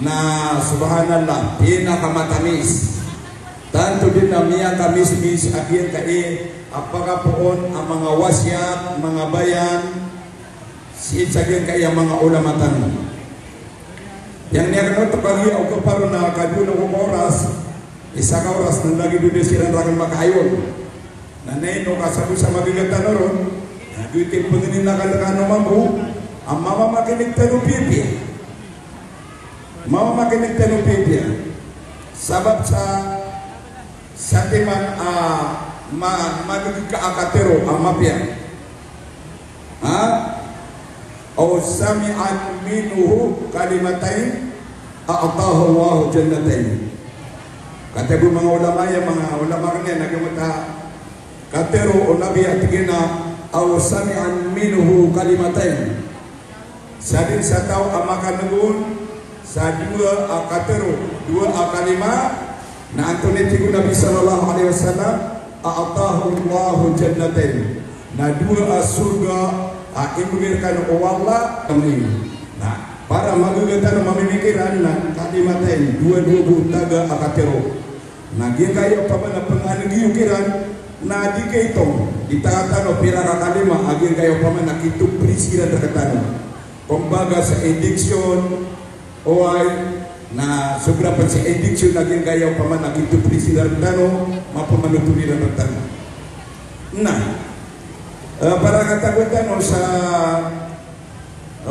na subhanallah pinakamatamis. Tanto din na miya kamis-mis agyan kay apaka poon ang mga wasyat, mga bayan, sagyan kay ang mga ulamatan. Yang niya kanot pagi o kaparo na kadulo kong oras, isa ka oras nang lagi doon silang rakan makahayon. Nanay no kasabi sa magigatan na ron, nagwitin po din na kalakano mabu, ang mamamakinig tanong pipya. Mamamakinig tanong pipya. Sabab sa timan magkakaakatero ang mapya. Ha? O sami'an minuhu kalimatain a'atahu Allahu jannatain. Kata mga ulama ya, mga ulama kanya nagamata katero o nabi at gina o sami'an minuhu kalimatain. Sa din sa tao amakanugun sa dua katero dua kalima na antuniti ko Nabi sallallahu alaihi wasallam a'atahu Allahu jannatain. Na dua surga imbigirkan Allah kami. Nah, para magagatan mamimikiran na kalimatain dua-dua buntaga akatero. Nah, dia kayo pa man panganagiyukiran na di kaitong itatano pira ka kalima agin kayo pa man nakitug prisiran nakatano. Kumbaga sa ediksyon o ay na sobra pa sa ediksyon agin kayo pa man nakitug prisiran nakatano mapamanutuliran nakatano. Nah, para katagutan o sa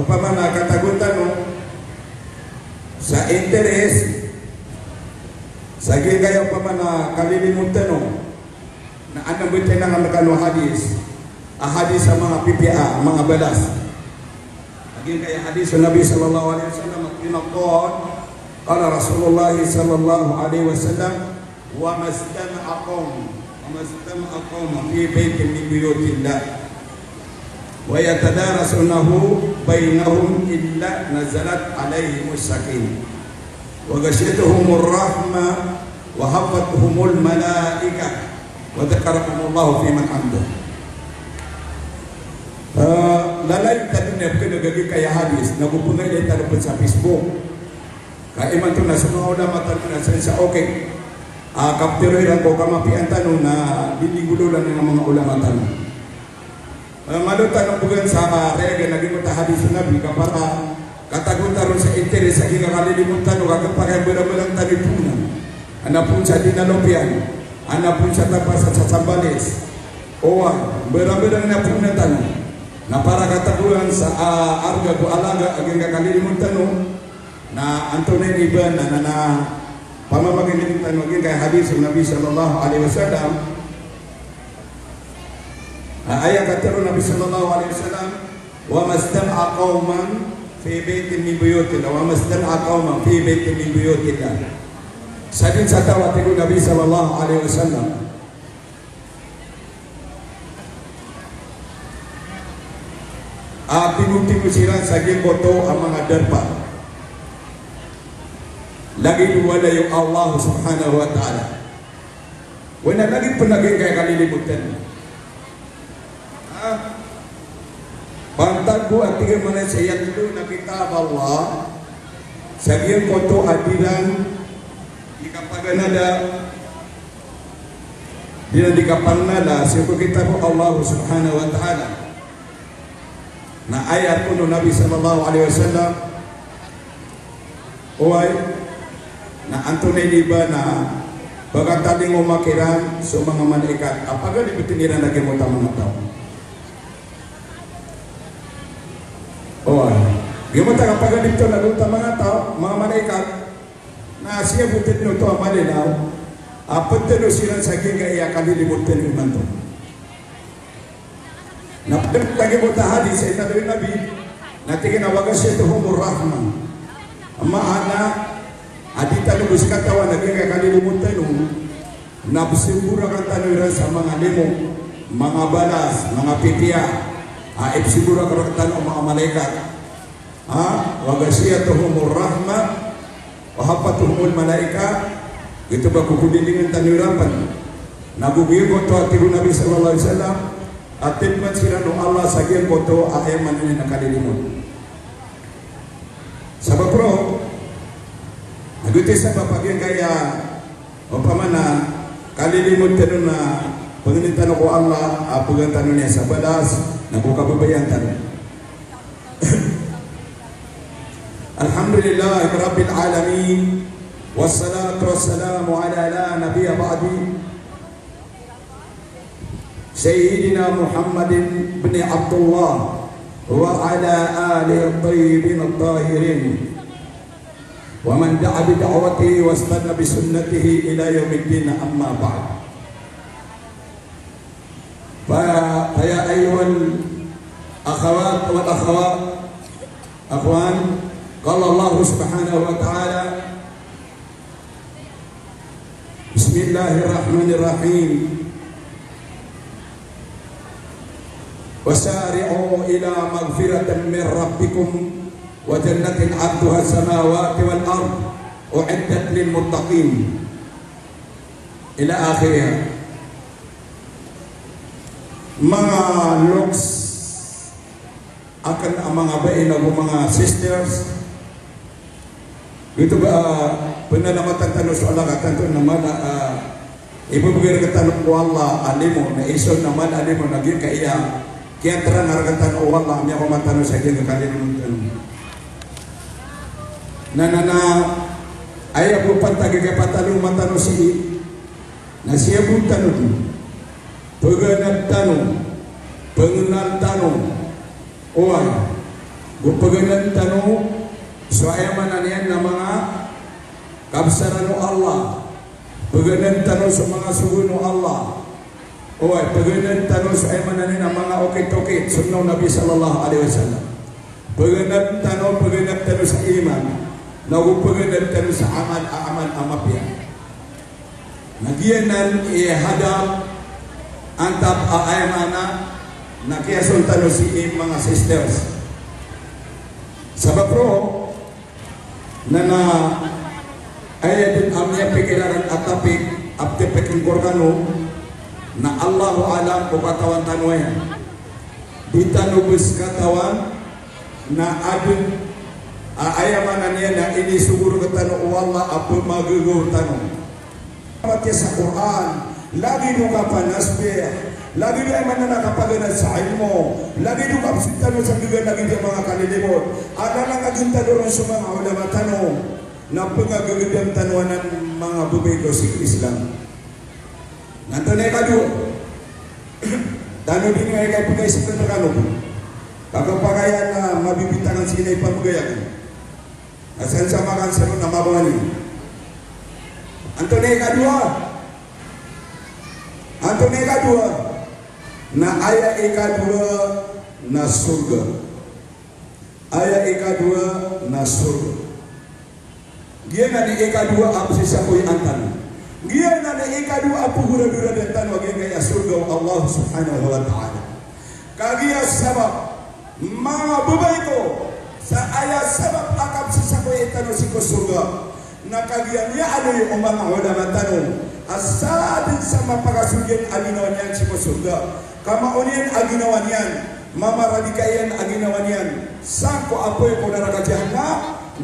pamana katagutan o sa interes sa kayo pamana kalilimutan o na anabutin ng nakano hadis hadis sa mga PPA mga balas aging kaya hadis sa Nabi sallallahu alaihi wasallam at pinakon qala Rasulullah sallallahu alaihi wasallam wa mastama'akum fi baitin min buyutillah wa yatadarasunahu bainahum illa nazalat alaihimus sakinah wa ghashiyatuhumur rahmah wa hafathumul malaikah wa dzakarahumullahu fi man hamdah. Lalay tadi na pinagagi kaya hadis nagupunay din tayo sa Facebook kaya man ito na sa mga ulama tayo na sa okay kaptiroiran ko kamapian tanong na dinigulolan ng mga ulama tanong. Malutan ang bugan sa rega naging hadis na Nabi kapara katagutan ron sa interes sa kalilimutan o kagapagay belang talipunan anapun sa dinalopian anapun sa tapas sa sambales o belang na punatan na para katagutan sa arga ko alaga aging kalilimutan na Antonin Iban na pamamagin tanong aging kay hadis ng Nabi sallallahu alaihi wasallam. Ayat kata Nabi sallallahu alaihi wasallam wa mastam'a qauman fi baitin min buyutillah wa mastam'a qauman fi baitin min buyutillah. Sadin sa tawat ko Nabi sallallahu alaihi wasallam pinunti sila sa boto ang mga darpa lagi wala yung Allah subhanahu wa ta'ala wala lagi panaging kaya kalilimutan Pantagbo at tingin mo na sa yatlo na kitab Allah sa iyong koto adilan ikapaganada dikapanala sa iyong kitab Allah subhanahu wa ta'ala na ayat po ng Nabi sallallahu alaihi wasallam uway na Antonin Iba na bagataling umakiran sa mga malaikat apaga di bitiniran lagi mo tamang tao. Gimana kapag dito na doon mga tao, mga malaikat na siya butit nyo ito ang malinaw apat na silang saging kaya kalilimutan yung manto napalit lagi mo ta hadis sa itanawin Nabi natingin na wagas siya ito humur rahman ang maana adita lubos katawan naging kaya kalilimutan yung nabsibura kang tanwiran sa mga limo mga balas, mga pitiya siguro karaktan ang mga malaikat wa ghashiyatuhumur rahmah wa hafatuhumul malaika gitu ba kukudilingan tanirapan nagugigo to atiru Nabi sallallahu alaihi wasallam atin man sila no Allah sagyan ko to ayaman ni nakalilimot sabab bro Naguti sa papagyan kaya umpamana kalilimot tanong na panganitan ko Allah apugan tanong niya sa balas nakukababayan tanong. Alhamdulillah Rabbil Alamin wassalatu wassalamu ala la nabiyya ba'di Sayyidina Muhammadin bin Abdullah wa ala alihi at-tayyibin at-tahirin ومن دعا بدعوته واستنى بسنته إلى يوم الدين أما بعد فيا أيها الأخوات والأخوات أخوان قال الله سبحانه وتعالى بسم الله الرحمن الرحيم وسارعوا إلى مغفرة من ربكم وجنة عرضها السماوات والأرض أعدت للمتقين إلى آخرها. Mga looks akan ang mga bain o mga sisters ito ba pananamatan tanong sa Allah katanto naman ibubigay ka tanong ko Allah alimo na ison naman alimo naging kaya kaya tara narakatan o Allah niya ko matanong sa akin kakalimutan Nanana ay ako pantagi kay patanong matanong si na siya po tanong paganap tanong pangunal tanong uway kung paganap tanong so ay mananian na mga kabsaran o Allah paganap tanong sa mga sugun o Allah uway paganap tanong so ay mananian na mga okit-okit sunnaw Nabi sallallahu alaihi wasallam paganap tanong sa iman nagupaganap tanong sa amal amapya Nagiyanan ihadap antap aayamana nakiason tanong si mga sisters sabab ro na ayatin amya pikilaran atapik apte peking korgano na Allahu alam ko katawan tanong di tanubus katawan na adun ayamanan niya na ini siguro ka tanong Allah apa magugur tanong matya sa Quran lagi nung kapanasbih lagi nung ay mananakapaganat sa ilmo lagi nung kapsitanong sa gigan lagi nung mga kalilimot ada lang aging tanong sa mga ulama tanong na pangagagandang tanong ng mga bubego sa Islam nanto na ikadua tanong din nga ikay pagkaisip na tanong kakapagayan na mabibitangan sila ipamagayan asan sa makan sa na mabawani Antone kadua na aya ikadua na surga aya ikadua na surga dia na ni ikadua apa sisa koi antan dia na ni ikadua apa hura-hura dan tan wagi kaya surga Allah subhanahu wa ta'ala kagia sabab mga babaiko sa aya sabab akab sisa koi tanong siko surga nakagian ya ada yung mga ulama tanong asadin sa mapagasulian aginawan yan si surga kamaunian aginawan yan mamaradikayan aginawan yan sangko apoy ko narakajahan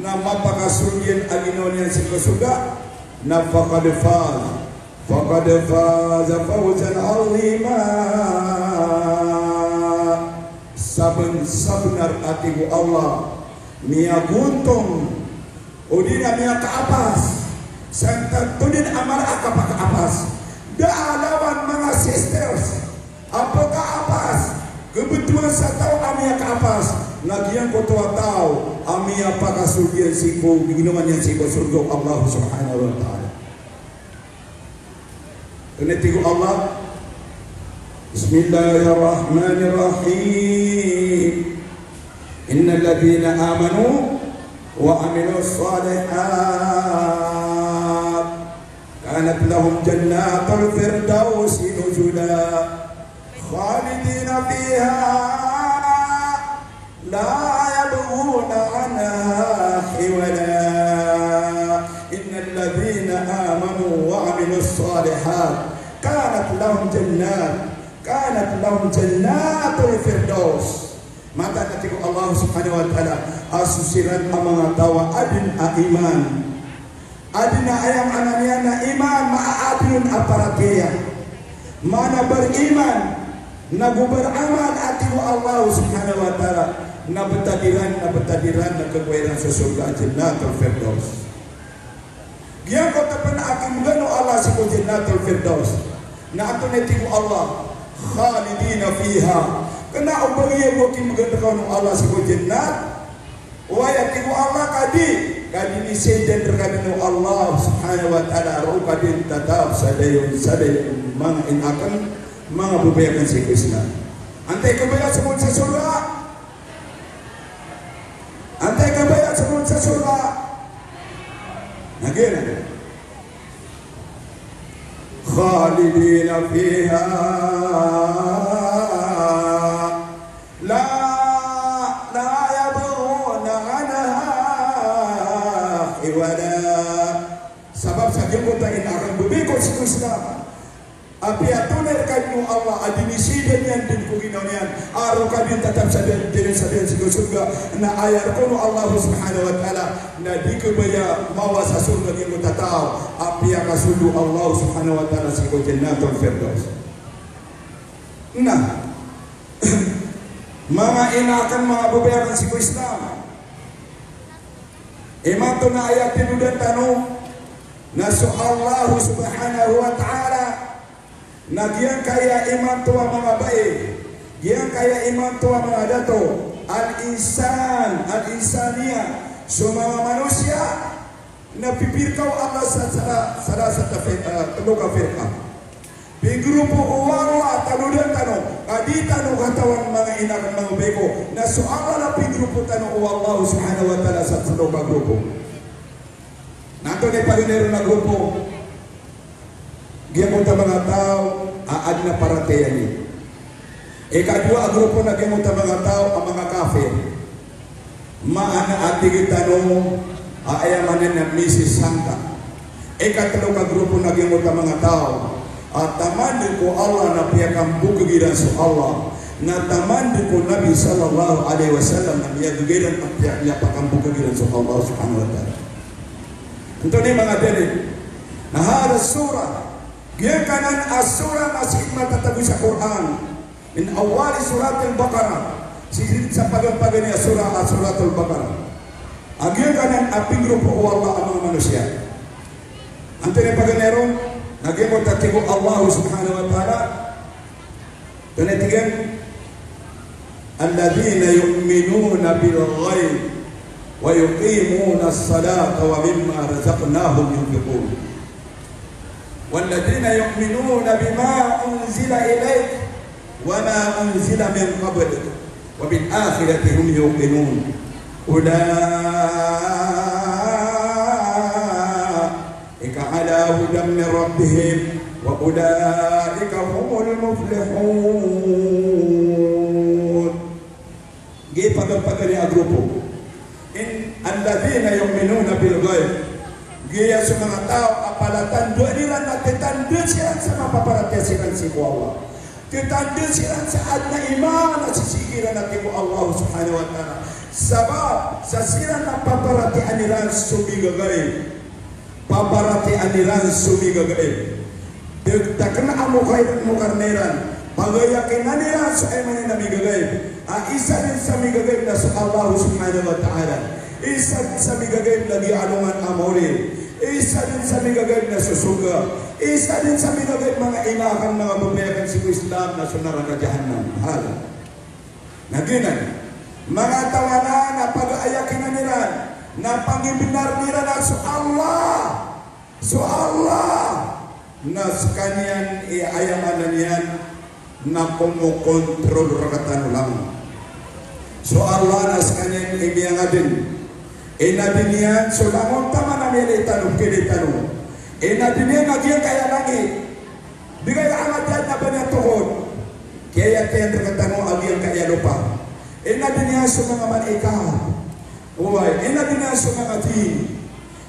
na mapagasulian aginawan yan si surga na faqad faza fawzan azima sabenar atiku Allah miyaguntong Udin amia ke apas Santa tudin amar akapak apas Daalawan mga sisters Apakah apas Kebetulan sa tao amia ke apas Nagyan ko tuwa tao Amia pakasulian sipo Ginawan yan sipo surga Allah subhanahu wa ta'ala Kenetiku Allah Bismillahirrahmanirrahim Innal ladhina amanu وعملوا الصالحات كانت لهم جنات الفردوس نزلا خالدين فيها لا يبغون عنها حولا إن الذين آمنوا وعملوا الصالحات كانت لهم جنات الفردوس mata ketika Allah subhanahu wa ta'ala asusiran amang tawa adin aiman adina ayam ananiana iman ma'adun aparatia. Mana beriman nagu beramal atimu Allah subhanahu wa ta'ala na betadiran na kekuairan sesurga jannatul firdaus. Dia kota pernah akan gano Allah si jannatul firdaus. Na ato netimu Allah khalidina fiha. Kena ubangnya boki mengatakan Allah si jannat. Waya timu Allah kadi ni sejen terkadang Allah subhanahu wa ta'ala ru kadin tatap sadayun mang in akan mga bubayakan si Krishna. Antay kabaya semut sa surga. Antay kabaya semut sa surga. Nagina. Khalidina fiha. La yabghuna anha iwala. Sebab saja kita ini akan berbikut si Krishna. Api atuner kadinu Allah adini siden yang din kuginonian aru kadin tetap sadar sigo surga na ayar kono Allah subhanahu wa ta'ala na dikebaya mawasa surga yang mutatau api yang kasudu Allah subhanahu wa ta'ala sigo jannatul firdaus. Nah mga inakan mga babayaran sigo Islam imato na ayat tinudan tanong na so Allah subhanahu wa ta'ala na giang kaya iman tua mga baik, giang kaya iman tua mga dato, al-insania, so mga manusia, napipir kau Allah sa teluka firqa. Di grupo uwala tanudan tanong, adi tanong katawan mga inakan mga beko, na so Allah na pi grupo tanong uwala subhanahu wa ta'ala sa teluka grupo. Nato ni palinero na grupo, dia mo mga tao aad na parateya ni. Ikadua grupo na dia mo mga tao ang mga kafir. Maana ati kita no aayamanen na misis sangka. Ikatlo ka grupo na dia mo mga tao at tamandi ko Allah na piyakang bukagiran sa Allah. Na tamandi ko Nabi sallallahu alaihi wasallam na piyagagiran at piyaknya pakang bukagiran sa Allah subhanahu wa ta'ala. Ito ni mga dili. Nahara surah dia kanan as-surah masih matatabi sa Quran. Min awali surat al-Baqarah. Sisit sa pagang-pagang niya surat al-Baqarah. Agian kanan aping grupo Allah ang mga manusia. Ante ni paganeron, naging mo tatibo Allah subhanahu wa ta'ala. Tunetigan, alladhina yu'minuna bil-ghayb wa yuqimuna as-salata wa mimma razaqnahum yunfiqun. والذين يؤمنون بما أنزل إليك وما أنزل من قبلك وبالآخرة هم يوقنون أولئك على هدى من ربهم وأولئك هم المفلحون. Gay pagpagpagani ang grupo. In alladhina yu'minuna bil ghaib. Gaya sa mga tao apalatan doa nila na titanda siya sa mapaparatesikan si Allah. Titanda siya sa ad na iman at sisigiran natin ko Allah subhanahu wa ta'ala. Sabab sa sila na paparatian nila sumigagay. Paparatian nila sumigagay. Dagdagan na amukay mukarneran. Pagayakin na nila sa iman na migagay. Isa din sa migagay na sa Allah subhanahu wa ta'ala. Isa din sa migagay lagi alungan amore. Isa din sa migagay na susuga. Isa din sa migagay mga inakan mga babayakan si Islam na sunara na jahannam. Hala. Naginan. Mga tawanan na pag-ayakin na nila. Na pangibinar nila na so Allah. So Allah. Na sa kanyan iayaman na niyan na kumukontrol rakatan lang. So Allah na sa kanyan ibiyangadin. Inadinian sulangon tama na mili tanong kini tanong. Inadinian nagyan kaya lagi. Bigay amat yan na ba niya tuhod. Kaya tiyan tanong agyan kaya lupa. Inadinian sa mga manika. Uway. Inadinian sa mga tin.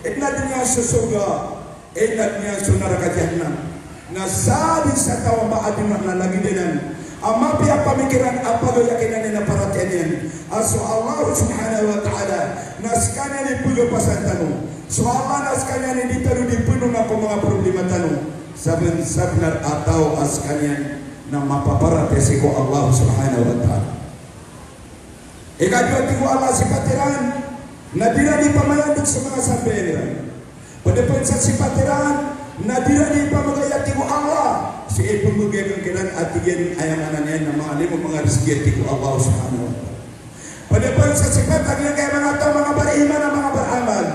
Inadinian sa suga. Inadinian sa narakadyan na. Nasabi sa tawa maadin na lagi dinan. Amma pihak pemikiran apa keyakinan na perhatian ini. Aso Allah Subhanahu wa taala naskanya ni puyo pasantanu. So Allah naskanya ni ditaru di penuh na mga problema tanu. Sabenar atau askanya na mapaparat ko Allah Subhanahu wa taala. Ikadua tigo Allah sipatiran na dira di pamayandog sa mga sambayan. Pada sa sipatiran na dira di pamagayat tigo Allah. Si pembugayan kiran atigen ayamanan yan na mga limo mga rizki tigo Allah Subhanahu wa taala. Pada sa sipatiran kaya mga tao mga beriman na mga beramal.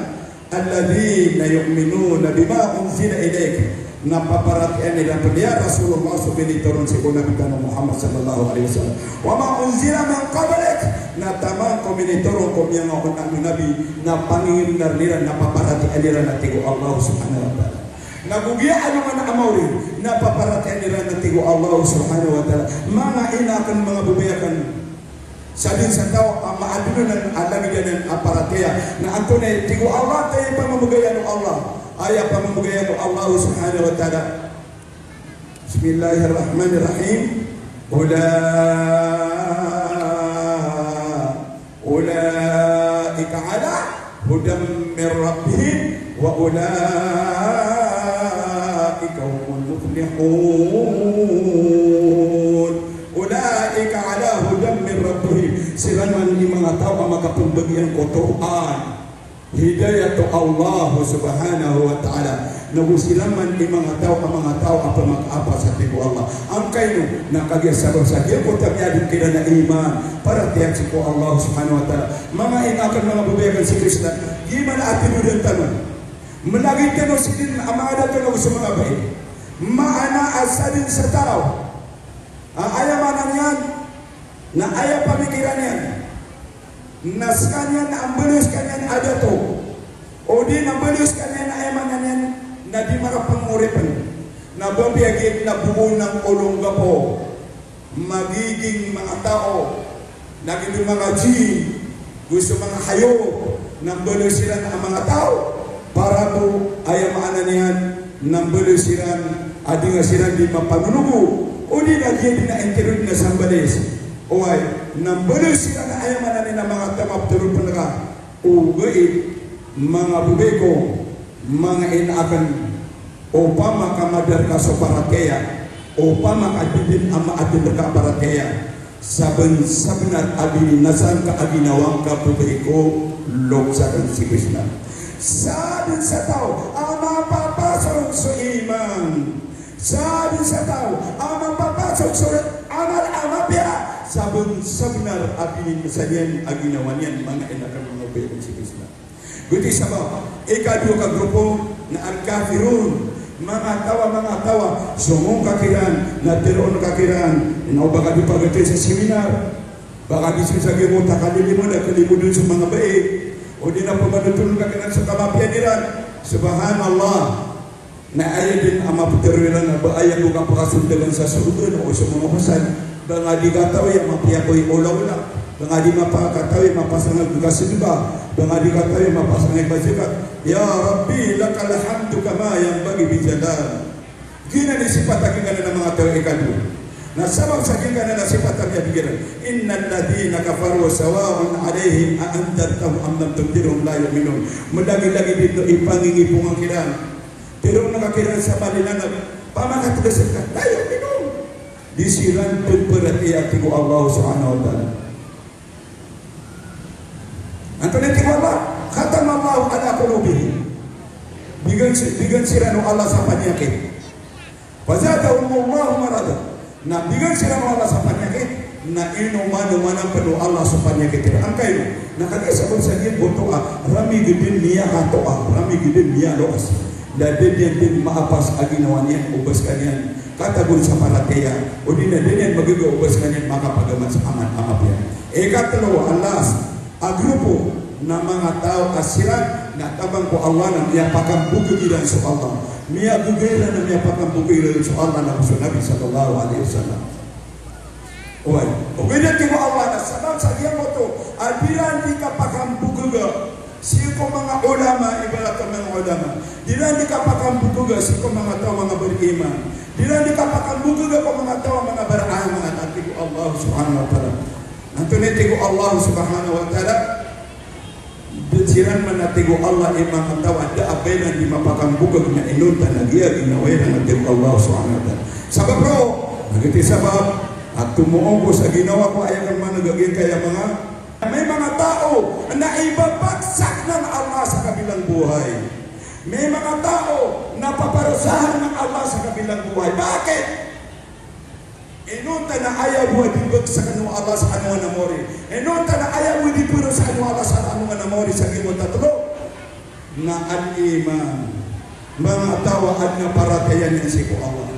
Alladzina yu'minuna bima unzila ilaik. Napaparatian nila ya Rasulullah subhanahu turun si Nabi Muhammad sallallahu alaihi wasallam. Wa ma unzila min qablik. Na tamang ko turun ko yang Nabi na pangingin nila napaparatian nila natigo Allah subhanahu wa taala. Nabugia ano man amawri napaparatian nila natigo Allah subhanahu wa taala. Mga inakan mga bubayakan sadin sa tao maadunan alagi dan aparatia na antone tigo Allah tayo pamumugayan ng Allah ayat pamumugayan ng Allah subhanahu wa ta'ala. Bismillahirrahmanirrahim. Ulaika ala hudam min rabbihim wa ulaika humul muflihun. Ulaika ala hudam min rabbihim. Sila man di mga tao ang makapagbagian kotoan hidayah to Allah subhanahu wa ta'ala. Nagusilaman di mga tao apa mag-apa sa tigo Allah. Ang kayo nakagyasabaw sa kaya ko tabiadin kila na iman para tiyak si ko Allah subhanahu wa ta'ala. Mga inakan mga babayakan si Krishna gimana atin udah tanong menagin ka no sidin ang mga dato sa mga bayi maana asadin sa tao ayamanan yan na ayaw pamikiran yan nas kanyan ambelis kanyan ada to o di nambelis kanyan ayamanan yan na di marapang uripan na babiagin na buo ng ulong gapo magiging mga tao naging mga jin gusto mga hayo nambelis sila ng mga tao para to ayamanan yan nambelis sila adi nga sila di mapanunugo o di na di na interod na sambalis Oay, nambelis sila na ayamanan ni na mga tamap turun penegak. Ugay, mga bubeko, mga inaakan, upama kamadar ka sa parakeya, upama kadidin ama atin ka parakeya, saben-sabenar adi nasan ka aginawang ka bubeko, loksakan si Krishna. Saben sa tao, ang mapapasok sa iman. Saben sa tao, ang mapapasok sa amal amapya. Sabenar abinin masanyan aginawanyan mga inakan mga bayan si Krishna. Guti sabab ikadua ka grupo na al-kafirun mga tawa sumong kakiran na tiron kakiran ina baka di pagati sa seminar baka di sa gimo takalili mo na kalimudun sa mga baik o di na pamanutulong kakiran sa kamapianiran subhanallah na ayadin ama puterwilan na baayang luka pakasundagan sa surga o sa mga pasan bangadi kataw yang mapiakoy ulaw-ulaw bangadi mapakataw yang mapasangan kasidba bangadi kataw yang mapasangan bazikat ya Rabbi lakal hamdu kama yang bagi bijalal gina ni sifat aking ng mga tao ikadu na sabab sa aking na sifat ang bigiran innal ladhina kafaru sawa'un alaihim a'andartahum am lam tundirhum la yu'minun medagi-lagi dito ipangingipong ang kiran tirong nakakiran sa palilanag pamakatugasan ka la yu'minun disiran berperhati ku Allah subhanahu wa ta'ala. Antara tiga Allah khatam Allah ala qulubihim bigan sirano Allah sa panyakit fazadahum Allah marada na bigan sirano Allah sa panyakit na inuman penuh Allah sa panyakit ang kayo nakakasabot sa din boto rami gidin niya hatoa rami gidin niya loas dadin din maapas aginawanyan ubas kanyan kata guru sa parateya o di na din magigubas kanyan makapagaman sa aman-amap yan. Ikatlo, alas a grupo na mga tao asiran na tabang ko Allah na miyapakan bukiran sa Allah miyagugiran na miyapakan bukiran sa Allah na sa Nabi sallallahu alaihi wasallam. Uy, ugiran ko Allah na sabang sa diyan mo to albiran di kapakan bukiran siko mga ulama ibarat mga ulama dilan di kapakan bukiran siko mga tao mga beriman dilan di kapakan bukiran ko mga tao mga beramal at Allah Subhanahu wa taala. Nanti tigo Allah Subhanahu wa taala Bitsiran manatigo Allah imang ataw ada apena di mapakang bukag na inunta na giya ginawera ng Allah Subhanahu wa taala. Sabab bro, nagiti sabab at tumuong ko sa ginawa ko ayaw man nagaging kaya mga may mga tao na ibabagsak ng Allah sa kabilang buhay. May mga tao na paparusahan ng Allah sa kabilang buhay. Bakit? Inunta na ayaw mo dibag sa kanong Allah sa kanong namori. Inunta na ayaw mo dibag sa kanong Allah sa kanong namori sa imong tatlo. Na an-iman. Mga tawaan na paratayan niya si Allah.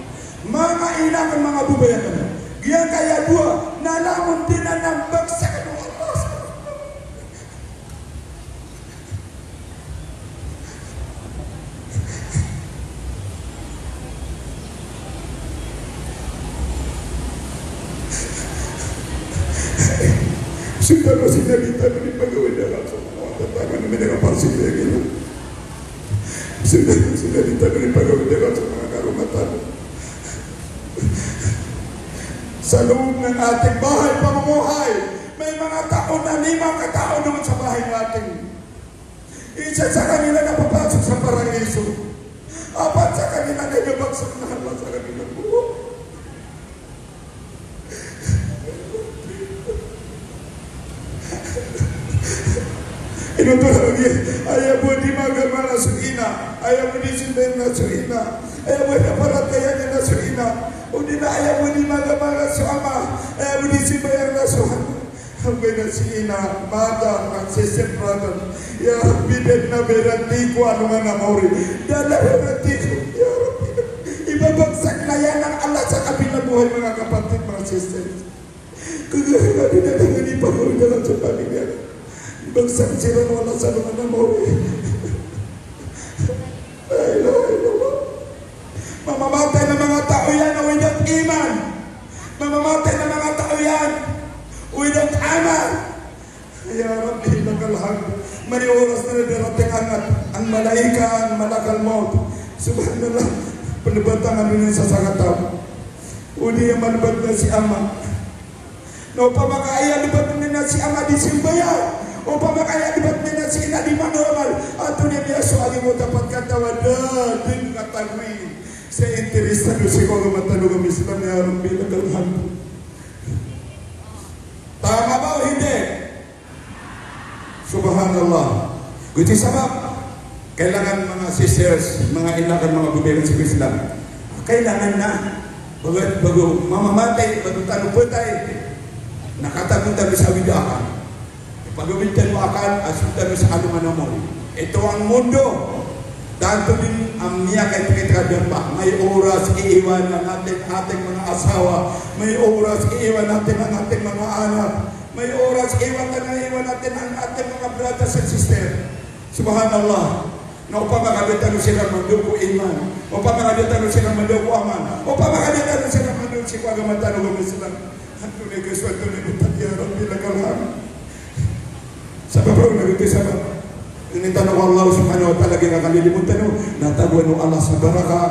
Mga ilang mga bubayan. Yan kaya dua, nalamon din na nambag sa kanong Allah. Sudah ko sinalita na rin pagawin na lang sa mga tatangan na may nakapansin na yung sudah ko sinalita na rin pagawin na lang sa mga karumatan. Sa loob ng ating bahay pamumuhay, may mga tao na 5 katao doon sa bahay natin. Isa sa kanila na papasok sa paraiso. 4 sa kanila na nabagsak na halang sa kanilang buhok. Inutulogi, ayaw mo di magamana sa ina, ayaw mo di sindayin na sa ina, ayaw mo di paratayan na sa ina, o di na ayaw mo di magamana sa ama, ayaw mo di sindayin na sa ama. Hanggang na si ina, mata, ang sister brother, ya Rabbi, din na beranti ko ano nga namori, dala beranti ko, ya Rabbi, ibabagsak na yan ang Allah sa kabilang buhay mga kapatid, mga sisters. Kagaya din na tangan ipagawin na lang sa pamilya. Bagsak sila wala sa mga namori. Ay, mamamatay ng mga tao yan without iman. Mamamatay ng mga tao yan without amal. Ya Rabbi, nakalhag. May oras na darating ang malaika, ang malakal maut. Subhanallah, panabantangan rin sa sakataw. Uli yung malabad na si Ama. No, pamakaya libat na si Ama di simbayan. O pamakaya libat na si Ina di manuamal. Ato niya niya soali mo dapat katawadan din katagwi. Sa interesa nyo si Kolo matanong ang Islam ni Rabbi nakalhan. Tama ba o hindi? Subhanallah. Guti sabab, kailangan mga sisters, mga inakan, mga bubelan sa Islam, kailangan na bago mamamatay, bago tanuputay, nakatapunta mo sa widakan. Pagawintan mo akan, asuntan mo sa anuman mo. Ito ang mundo. Tanto din ang niya kay Petra pa. May oras iiwan ang ating mga asawa. May oras iiwan natin ang ating mga anak. May oras iiwan natin ang ating mga brothers and sisters. Subhanallah. Na upang makalitan mo silang manduko iman. Upang makalitan mo silang manduko aman. Upang makalitan mo silang manduko si Kwagamatan ng Islam. Ang tunay kaswa, tunay utang Rabbi nakalam. Sabab bro, nagkisabab. Ini tanong Allah Subhanahu wa taala ginakalimutan mo, nataguan mo Allah sa baraka,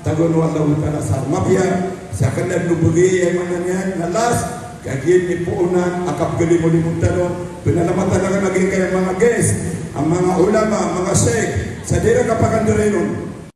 taguan mo Allah taala sa mafia, sa kanang lubugi ay mananyan, nalas, kagin ni puunan, akap gali mo limutan mo, pinalamatan na naging kaya mga guest, ang mga ulama, mga sheikh, sa dira kapagandarenon,